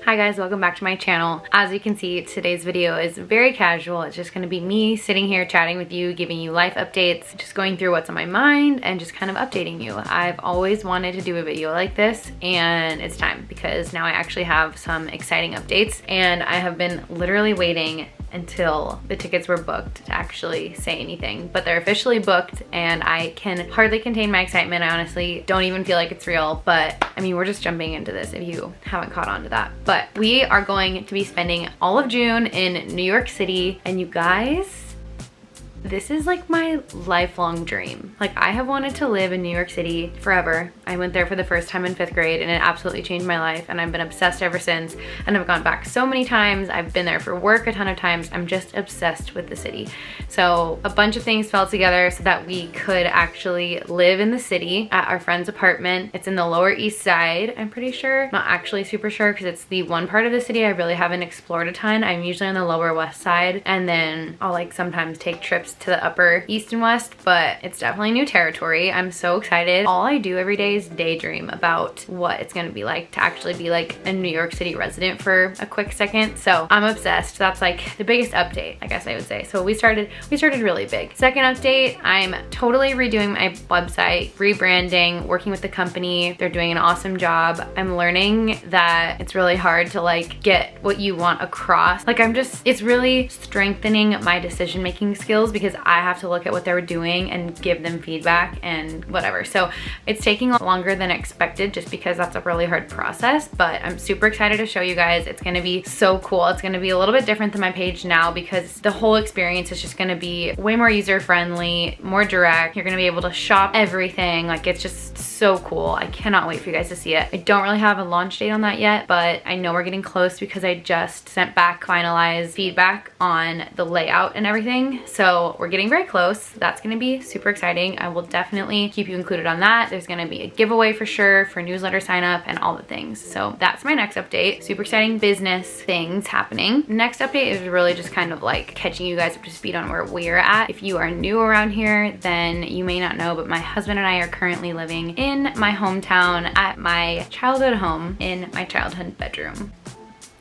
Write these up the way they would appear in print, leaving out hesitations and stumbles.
Hi guys, welcome back to my channel. As you can see, today's video is very casual. It's just gonna be me sitting here chatting with you, giving you life updates, just going through what's on my mind and just kind of updating you. I've always wanted to do a video like this and it's time because now I actually have some exciting updates and I have been literally waiting until the tickets were booked to actually say anything, but they're officially booked and I can hardly contain my excitement. I honestly don't even feel like it's real, but I mean, we're just jumping into this if you haven't caught on to that. But we are going to be spending all of June in New York City, and you guys, this is like my lifelong dream. Like, I have wanted to live in New York City forever. I went there for the first time in 5th grade and it absolutely changed my life, and I've been obsessed ever since, and I've gone back so many times. I've been there for work a ton of times. I'm just obsessed with the city. So a bunch of things fell together so that we could actually live in the city at our friend's apartment. It's in the Lower East Side, I'm pretty sure. Not actually super sure because it's the one part of the city I really haven't explored a ton. I'm usually on the Lower West Side, and then I'll like sometimes take trips to the Upper East and West, but it's definitely new territory. I'm so excited. All I do every day is daydream about what it's gonna be like to actually be like a New York City resident for a quick second. So I'm obsessed. That's like the biggest update, I guess I would say. So we started really big. Second update, I'm totally redoing my website, rebranding, working with the company. They're doing an awesome job. I'm learning that it's really hard to like get what you want across. Like, it's really strengthening my decision-making skills because I have to look at what they're doing and give them feedback and whatever. So it's taking longer than expected just because that's a really hard process, but I'm super excited to show you guys. It's gonna be so cool. It's gonna be a little bit different than my page now because the whole experience is just gonna be way more user-friendly, more direct. You're gonna be able to shop everything. Like, it's just so cool. I cannot wait for you guys to see it. I don't really have a launch date on that yet, but I know we're getting close because I just sent back finalized feedback on the layout and everything. So we're getting very close. That's gonna be super exciting. I will definitely keep you included on that. There's gonna be a giveaway for sure, for newsletter sign up and all the things. So that's my next update. Super exciting business things happening. Next update is really just kind of like catching you guys up to speed on where we're at. If you are new around here, then you may not know, but my husband and I are currently living in my hometown at my childhood home in my childhood bedroom.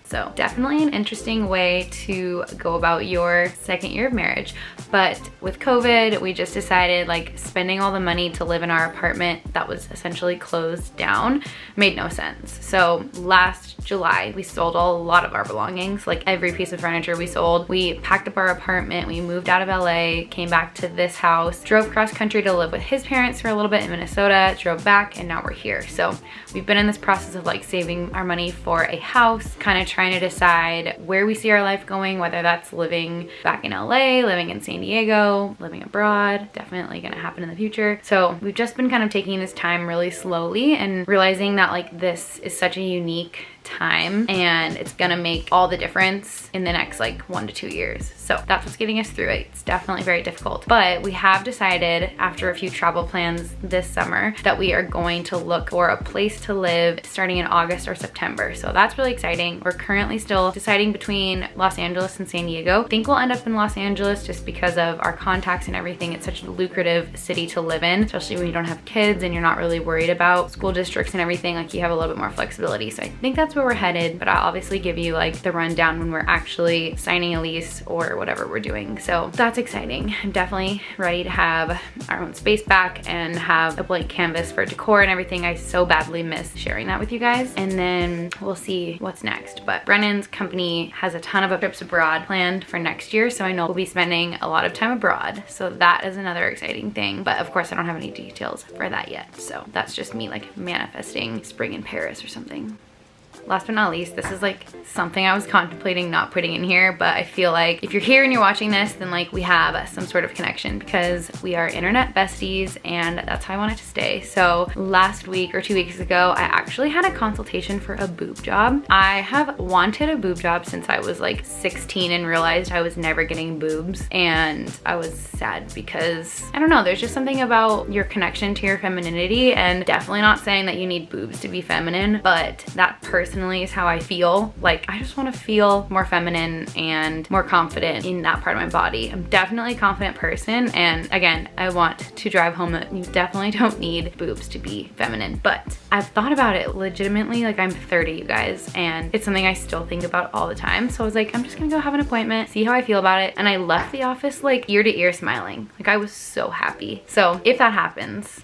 So definitely an interesting way to go about your second year of marriage. But with COVID, we just decided like spending all the money to live in our apartment that was essentially closed down made no sense. So last July, we sold a lot of our belongings, like every piece of furniture we sold. We packed up our apartment, we moved out of LA, came back to this house, drove cross country to live with his parents for a little bit in Minnesota, drove back, and now we're here. So we've been in this process of like saving our money for a house, kind of trying to decide where we see our life going, whether that's living back in LA, living in San Diego, living abroad, definitely gonna happen in the future. So we've just been kind of taking this time really slowly and realizing that like this is such a unique time and it's gonna make all the difference in the next like 1 to 2 years. So that's what's getting us through it. It's definitely very difficult, but we have decided after a few travel plans this summer that we are going to look for a place to live starting in August or September. So that's really exciting. We're currently still deciding between Los Angeles and San Diego. I think we'll end up in Los Angeles just because of our contacts and everything. It's such a lucrative city to live in, especially when you don't have kids and you're not really worried about school districts and everything. Like, you have a little bit more flexibility. So I think that's where we're headed, but I'll obviously give you like the rundown when we're actually signing a lease or whatever we're doing. So that's exciting. I'm definitely ready to have our own space back and have a blank canvas for decor and everything. I so badly miss sharing that with you guys, and then we'll see what's next. But Brennan's company has a ton of trips abroad planned for next year, so I know we'll be spending a lot of time abroad. So that is another exciting thing, but of course I don't have any details for that yet. So that's just me like manifesting spring in Paris or something. Last but not least, this is like something I was contemplating not putting in here, but I feel like if you're here and you're watching this, then like we have some sort of connection because we are internet besties and that's how I want it to stay. So last week or 2 weeks ago, I actually had a consultation for a boob job. I have wanted a boob job since I was like 16 and realized I was never getting boobs, and I was sad because I don't know, there's just something about your connection to your femininity, and definitely not saying that you need boobs to be feminine, but that person personally is how I feel. Like, I just want to feel more feminine and more confident in that part of my body. I'm definitely a confident person, and again, I want to drive home that you definitely don't need boobs to be feminine. But I've thought about it legitimately. Like, I'm 30, you guys, and it's something I still think about all the time. So I was like, I'm just gonna go have an appointment, see how I feel about it. And I left the office like ear to ear smiling. Like, I was so happy. So if that happens,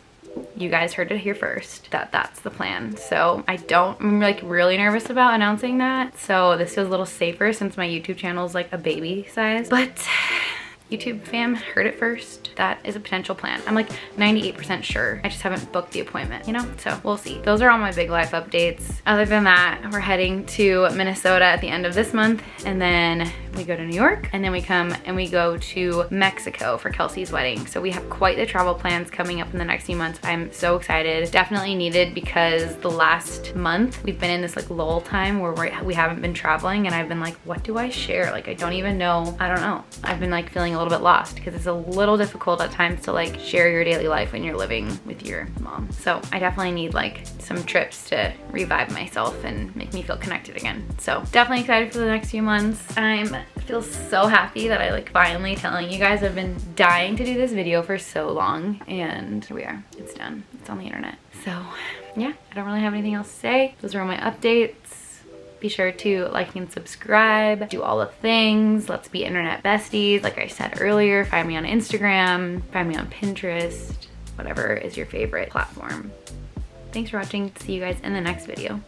you guys heard it here first, that's the plan. So I'm like really nervous about announcing that. So this feels a little safer since my YouTube channel is like a baby size, but YouTube fam heard it first. That is a potential plan. I'm like 98% sure. I just haven't booked the appointment, you know? So we'll see. Those are all my big life updates. Other than that, we're heading to Minnesota at the end of this month, and then we go to New York, and then we come and we go to Mexico for Kelsey's wedding. So we have quite the travel plans coming up in the next few months. I'm so excited. Definitely needed, because the last month we've been in this like lull time where we haven't been traveling, and I've been like, what do I share? Like, I don't even know. I don't know. I've been like feeling a little bit lost because it's a little difficult at times to like share your daily life when you're living with your mom. So I definitely need like some trips to revive myself and make me feel connected again. So definitely excited for the next few months. I feel so happy that I like finally telling you guys. I've been dying to do this video for so long, and here we are. It's done. It's on the internet. So yeah, I don't really have anything else to say. Those are all my updates. Be sure to like and subscribe, do all the things. Let's be internet besties. Like I said earlier, find me on Instagram, find me on Pinterest, whatever is your favorite platform. Thanks for watching. See you guys in the next video.